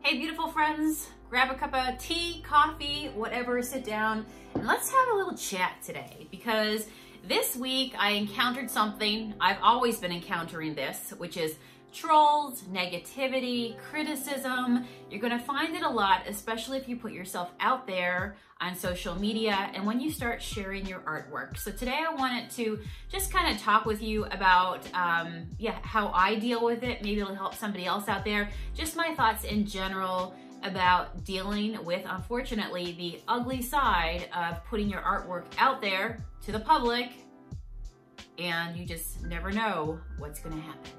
Hey, beautiful friends, grab a cup of tea, coffee, whatever, sit down, and let's have a little chat today, because this week I encountered something. I've always been encountering this, which is trolls, negativity, criticism. You're gonna find it a lot, especially if you put yourself out there on social media and when you start sharing your artwork. So today I wanted to just kind of talk with you about how I deal with it. Maybe it'll help somebody else out there. Just my thoughts in general about dealing with, unfortunately, the ugly side of putting your artwork out there to the public, and you just never know what's gonna happen.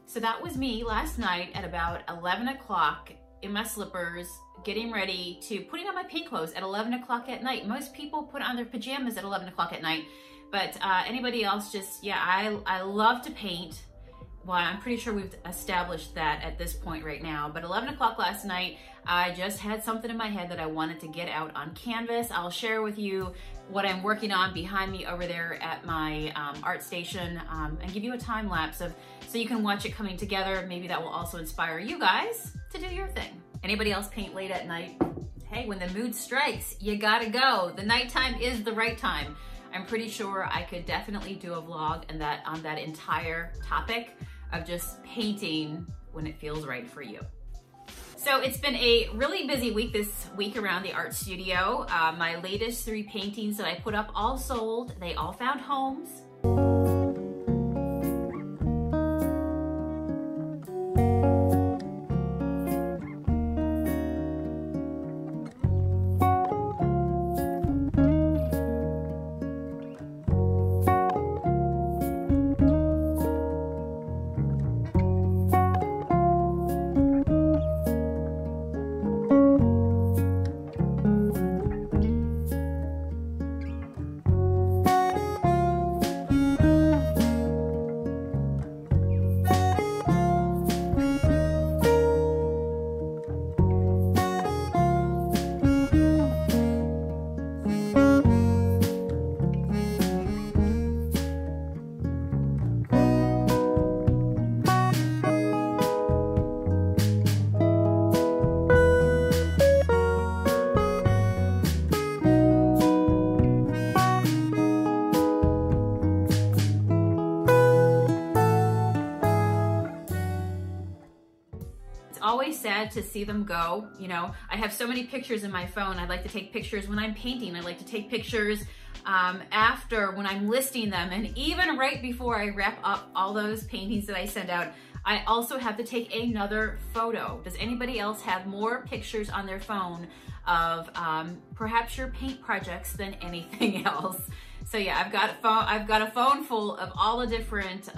So that was me last night at about 11 o'clock in my slippers, getting ready to putting on my paint clothes at 11 o'clock at night. Most people put on their pajamas at 11 o'clock at night, but anybody else just, I love to paint. Well, I'm pretty sure we've established that at this point right now, but 11 o'clock last night, I just had something in my head that I wanted to get out on canvas. I'll share with you what I'm working on behind me over there at my art station, and give you a time lapse of, so you can watch it coming together. Maybe that will also inspire you guys to do your thing. Anybody else paint late at night? Hey, when the mood strikes, you gotta go. The nighttime is the right time. I'm pretty sure I could definitely do a vlog and on that entire topic of just painting when it feels right for you. So it's been a really busy week this week around the art studio. My latest 3 paintings that I put up all sold. They all found homes. Always sad to see them go. You know, I have so many pictures in my phone. I like to take pictures when I'm painting. I like to take pictures after, when I'm listing them, and even right before I wrap up all those paintings that I send out, I also have to take another photo. Does anybody else have more pictures on their phone of perhaps your paint projects than anything else? So yeah, I've got a phone full of all the different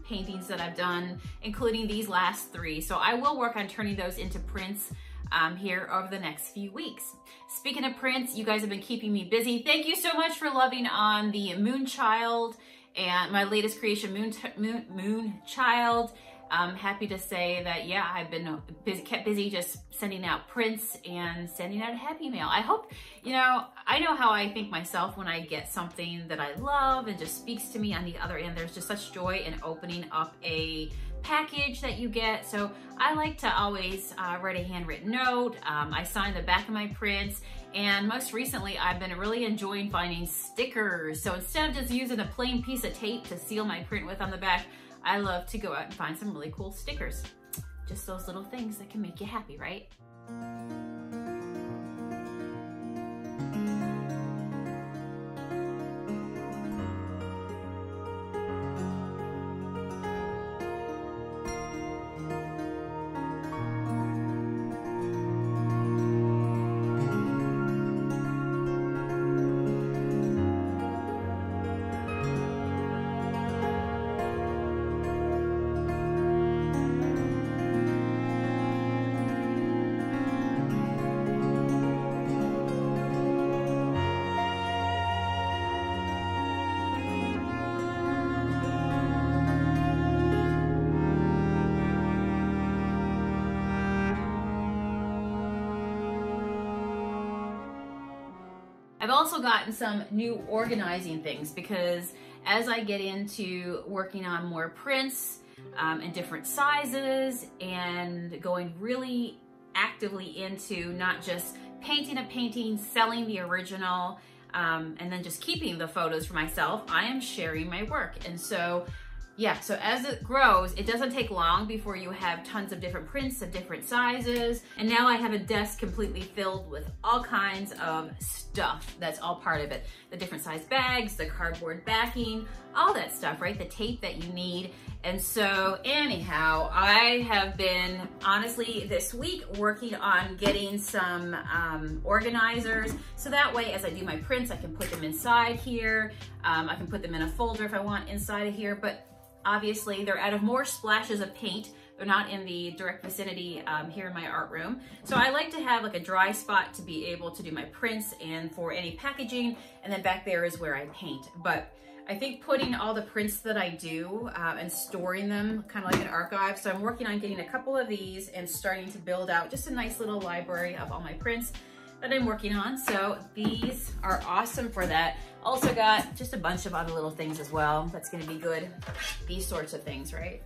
paintings that I've done, including these last 3. So I will work on turning those into prints here over the next few weeks. Speaking of prints, you guys have been keeping me busy. Thank you so much for loving on the Moonchild and my latest creation, Moonchild. I'm happy to say that, yeah, I've been kept busy just sending out prints and sending out a happy mail. I hope, you know, I know how I think myself when I get something that I love and just speaks to me on the other end. There's just such joy in opening up a package that you get. So I like to always write a handwritten note. I sign the back of my prints. And most recently, I've been really enjoying finding stickers. So instead of just using a plain piece of tape to seal my print with on the back, I love to go out and find some really cool stickers. Just those little things that can make you happy, right? I've also gotten some new organizing things because as I get into working on more prints in different sizes and going really actively into not just painting a painting, selling the original, and then just keeping the photos for myself, I am sharing my work. And so yeah, so as it grows, it doesn't take long before you have tons of different prints of different sizes. And now I have a desk completely filled with all kinds of stuff that's all part of it. The different size bags, the cardboard backing, all that stuff, right? The tape that you need. And so anyhow, I have been honestly this week working on getting some organizers. So that way, as I do my prints, I can put them inside here. I can put them in a folder if I want inside of here, but obviously they're out of more splashes of paint. They're not in the direct vicinity here in my art room. So I like to have like a dry spot to be able to do my prints and for any packaging. And then back there is where I paint. But I think putting all the prints that I do and storing them kind of like an archive. So I'm working on getting a couple of these and starting to build out just a nice little library of all my prints that I'm working on. So these are awesome for that. Also got just a bunch of other little things as well. That's gonna be good. These sorts of things, right?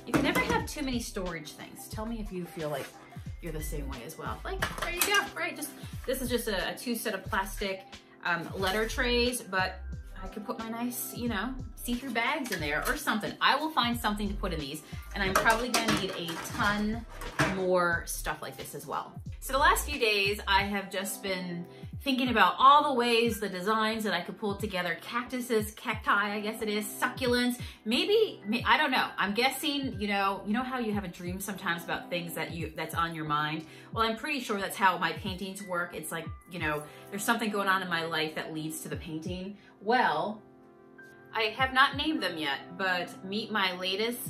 You can never have too many storage things. Tell me if you feel like you're the same way as well. Like, there you go, right? This is just a 2 set of plastic letter trays, but I could put my nice, you know, see-through bags in there or something. I will find something to put in these, and I'm probably gonna need a ton more stuff like this as well. So the last few days, I have just been thinking about all the ways, the designs that I could pull together. Cactuses, cacti, I guess it is, succulents, maybe, I don't know. I'm guessing, you know how you have a dream sometimes about things that's on your mind? Well, I'm pretty sure that's how my paintings work. It's like, you know, there's something going on in my life that leads to the painting. Well, I have not named them yet, but meet my latest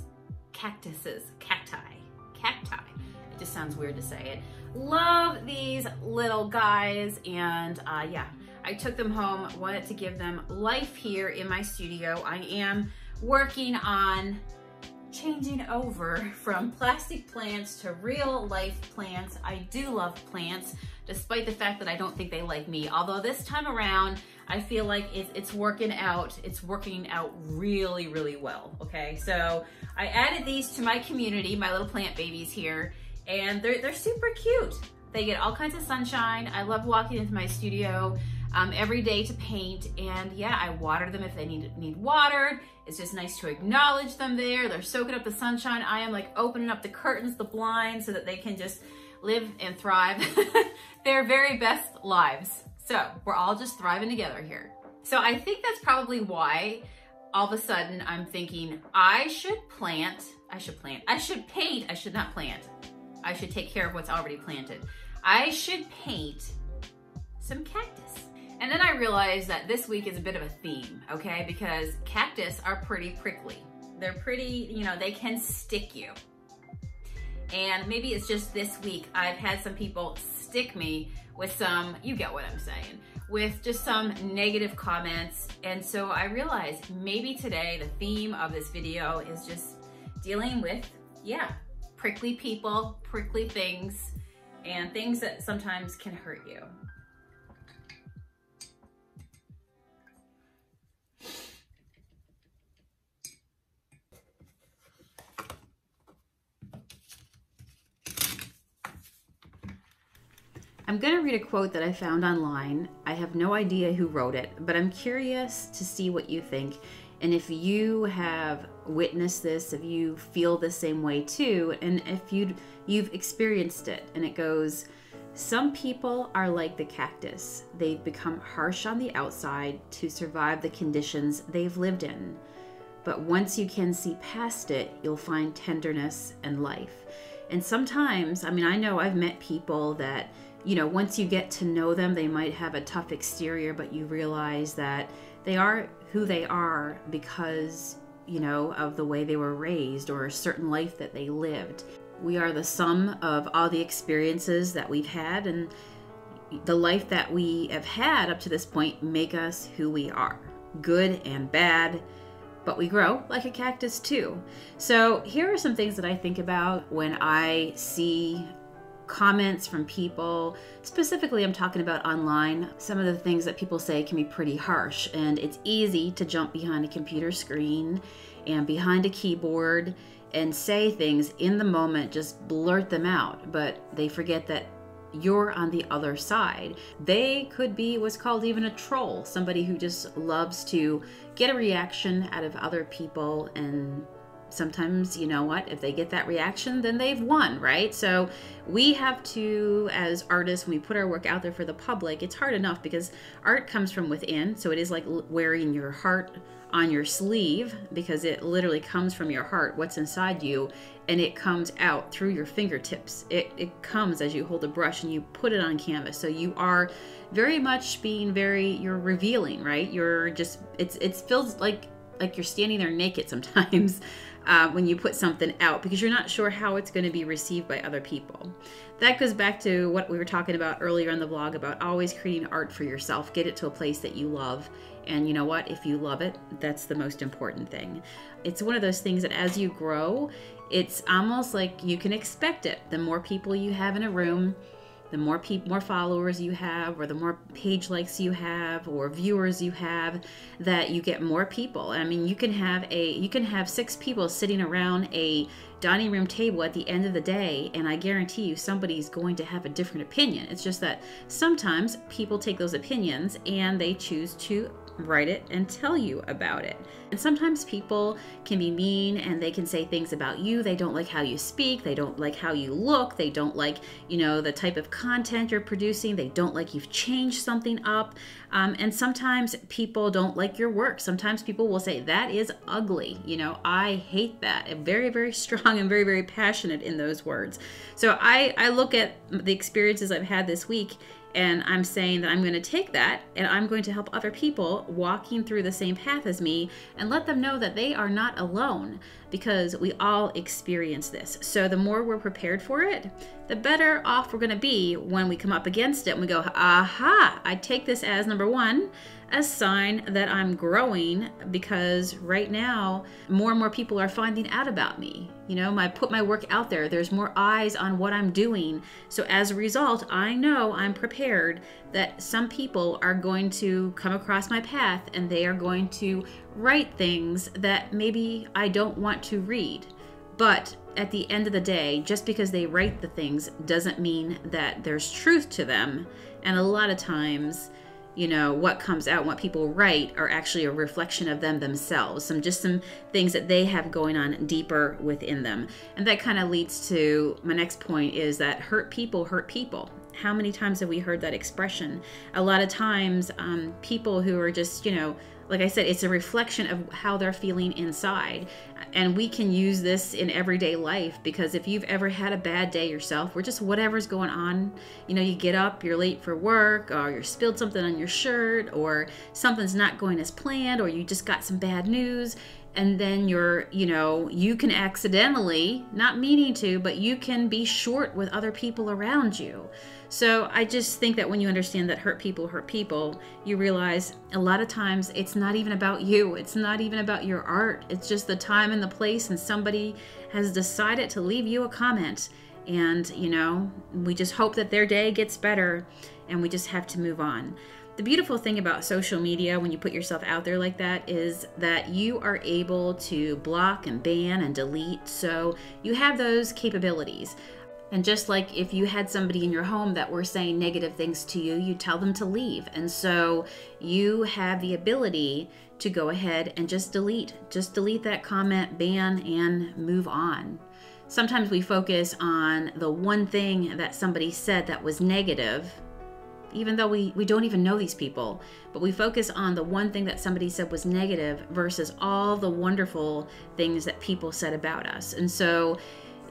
cactuses, cacti. It just sounds weird to say it. Love these little guys, and yeah, I took them home, wanted to give them life here in my studio. I am working on changing over from plastic plants to real life plants. I do love plants, despite the fact that I don't think they like me. Although this time around, I feel like it's working out. It's working out really, really well, okay? So I added these to my community, my little plant babies here, and they're super cute. They get all kinds of sunshine. I love walking into my studio every day to paint, and yeah, I water them if they need watered. It's just nice to acknowledge them there. They're soaking up the sunshine. I am like opening up the curtains, the blinds, so that they can just live and thrive their very best lives. So we're all just thriving together here. So I think that's probably why all of a sudden I'm thinking I should paint, I should not plant. I should take care of what's already planted. I should paint some cactus. And then I realized that this week is a bit of a theme, okay? Because cactus are pretty prickly. They're pretty, you know, they can stick you. And maybe it's just this week I've had some people stick me with some, you get what I'm saying, with just some negative comments. And so I realized maybe today the theme of this video is just dealing with, yeah, prickly people, prickly things, and things that sometimes can hurt you. I'm gonna read a quote that I found online. I have no idea who wrote it, but I'm curious to see what you think. And if you have witnessed this, if you feel the same way too, and if you've experienced it. And it goes, some people are like the cactus. They've become harsh on the outside to survive the conditions they've lived in. But once you can see past it, you'll find tenderness and life. And sometimes, I mean, I know I've met people that, you know, once you get to know them, they might have a tough exterior, but you realize that they are who they are because, you know, of the way they were raised or a certain life that they lived. We are the sum of all the experiences that we've had, and the life that we have had up to this point make us who we are, good and bad, but we grow like a cactus too. So here are some things that I think about when I see comments from people. Specifically, I'm talking about online. Some of the things that people say can be pretty harsh, and it's easy to jump behind a computer screen and behind a keyboard and say things in the moment, just blurt them out, but they forget that you're on the other side. They could be what's called even a troll, somebody who just loves to get a reaction out of other people, and sometimes, you know what, if they get that reaction, then they've won, right? So we have to, as artists, when we put our work out there for the public, it's hard enough because art comes from within. So it is like wearing your heart on your sleeve, because it literally comes from your heart, what's inside you, and it comes out through your fingertips. It comes as you hold a brush and you put it on canvas. So you are very much being you're revealing, right? You're just, it feels like you're standing there naked sometimes when you put something out, because you're not sure how it's going to be received by other people. That goes back to what we were talking about earlier in the vlog about always creating art for yourself. Get it to a place that you love. And you know what? If you love it, that's the most important thing. It's one of those things that as you grow, it's almost like you can expect it. The more people you have in a room, the more followers you have, or the more page likes you have, or viewers you have, that you get more people. I mean, you can have 6 people sitting around a dining room table at the end of the day, and I guarantee you somebody's going to have a different opinion. It's just that sometimes people take those opinions and they choose to write it and tell you about it. And sometimes people can be mean and they can say things about you. They don't like how you speak. They don't like how you look. They don't like, you know, the type of content you're producing. They don't like you've changed something up. And sometimes people don't like your work. Sometimes people will say, that is ugly. You know, I hate that. I'm very, very strong and very, very passionate in those words. So I look at the experiences I've had this week, and I'm saying that I'm going to take that and I'm going to help other people walking through the same path as me and let them know that they are not alone, because we all experience this. So the more we're prepared for it, the better off we're going to be when we come up against it and we go, aha, I take this as, number one, a sign that I'm growing, because right now more and more people are finding out about me. You know, I put my work out there, there's more eyes on what I'm doing. So as a result, I know I'm prepared that some people are going to come across my path and they are going to write things that maybe I don't want to read. But at the end of the day, just because they write the things doesn't mean that there's truth to them. And a lot of times, you know, what comes out, what people write, are actually a reflection of them themselves. Some things that they have going on deeper within them. And that kind of leads to my next point, is that hurt people hurt people. How many times have we heard that expression? A lot of times, people who are just, you know, like I said, it's a reflection of how they're feeling inside. And we can use this in everyday life, because if you've ever had a bad day yourself, or just whatever's going on, you know, you get up, you're late for work, or you spilled something on your shirt, or something's not going as planned, or you just got some bad news, and then you can accidentally, not meaning to, but you can be short with other people around you. So I just think that when you understand that hurt people, you realize a lot of times it's not even about you. It's not even about your art. It's just the time and the place, and somebody has decided to leave you a comment. And, you know, we just hope that their day gets better, and we just have to move on. The beautiful thing about social media, when you put yourself out there like that, is that you are able to block and ban and delete. So you have those capabilities. And just like if you had somebody in your home that were saying negative things to you, you tell them to leave. And so you have the ability to go ahead and just delete that comment, ban, and move on. Sometimes we focus on the one thing that somebody said that was negative, even though we don't even know these people, but we focus on the one thing that somebody said was negative versus all the wonderful things that people said about us. And so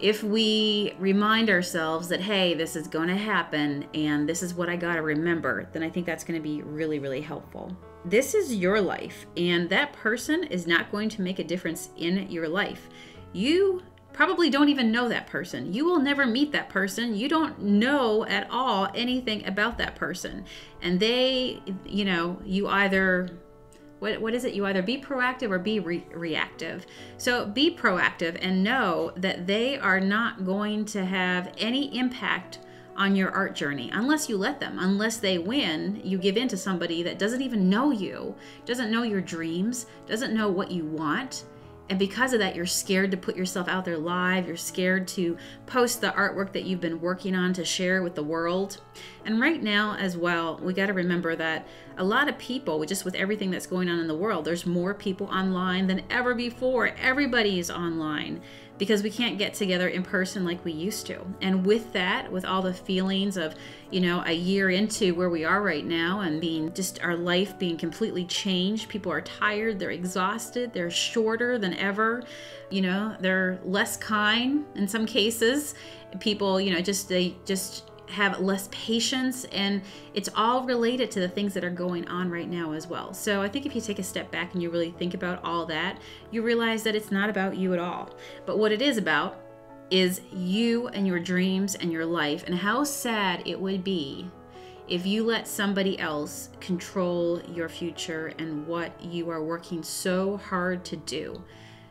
if we remind ourselves that, hey, this is going to happen and this is what I got to remember, then I think that's going to be really, really helpful. This is your life, and that person is not going to make a difference in your life. You probably don't even know that person. You will never meet that person. You don't know at all anything about that person. And they, you know, you either, what is it? You either be proactive or be reactive. So be proactive and know that they are not going to have any impact on your art journey, unless you let them. Unless they win, you give in to somebody that doesn't even know you, doesn't know your dreams, doesn't know what you want. And because of that, you're scared to put yourself out there live. You're scared to post the artwork that you've been working on to share with the world. And right now as well, we got to remember that a lot of people, just with everything that's going on in the world, there's more people online than ever before. Everybody is online because we can't get together in person like we used to. And with that, with all the feelings of, you know, a year into where we are right now and being just our life being completely changed, people are tired, they're exhausted, they're shorter than ever, you know, they're less kind in some cases. People, you know, they just have less patience, and it's all related to the things that are going on right now as well. So I think if you take a step back and you really think about all that, you realize that it's not about you at all. But what it is about is you and your dreams and your life, and how sad it would be if you let somebody else control your future and what you are working so hard to do.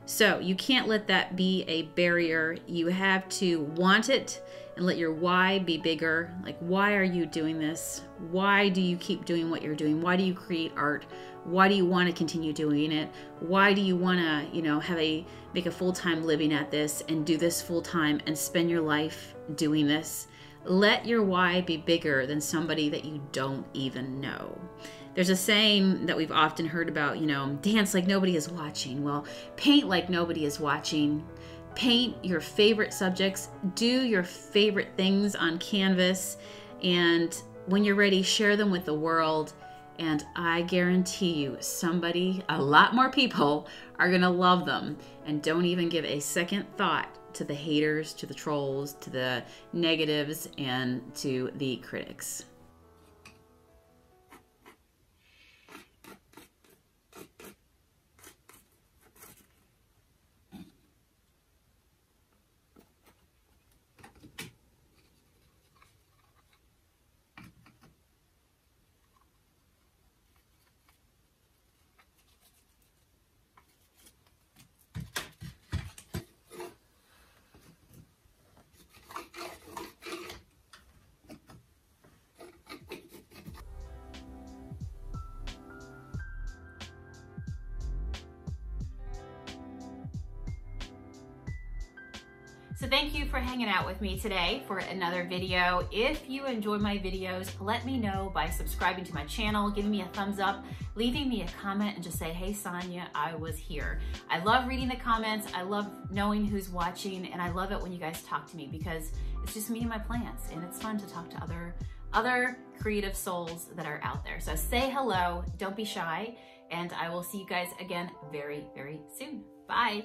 So you can't let that be a barrier. You have to want it and let your why be bigger. Like, why are you doing this? Why do you keep doing what you're doing? Why do you create art? Why do you want to continue doing it? Why do you want to, you know, make a full-time living at this and do this full-time and spend your life doing this? Let your why be bigger than somebody that you don't even know. There's a saying that we've often heard about, you know, dance like nobody is watching. Well, paint like nobody is watching. Paint your favorite subjects. Do your favorite things on canvas. And when you're ready, share them with the world. And I guarantee you, a lot more people are going to love them. And don't even give a second thought to the haters, to the trolls, to the negatives, and to the critics. So thank you for hanging out with me today for another video. If you enjoy my videos, let me know by subscribing to my channel, giving me a thumbs up, leaving me a comment, and just say, hey Sonia, I was here. I love reading the comments. I love knowing who's watching, and I love it when you guys talk to me because it's just me and my plants, and it's fun to talk to other creative souls that are out there. So say hello, don't be shy, and I will see you guys again very, very soon. Bye.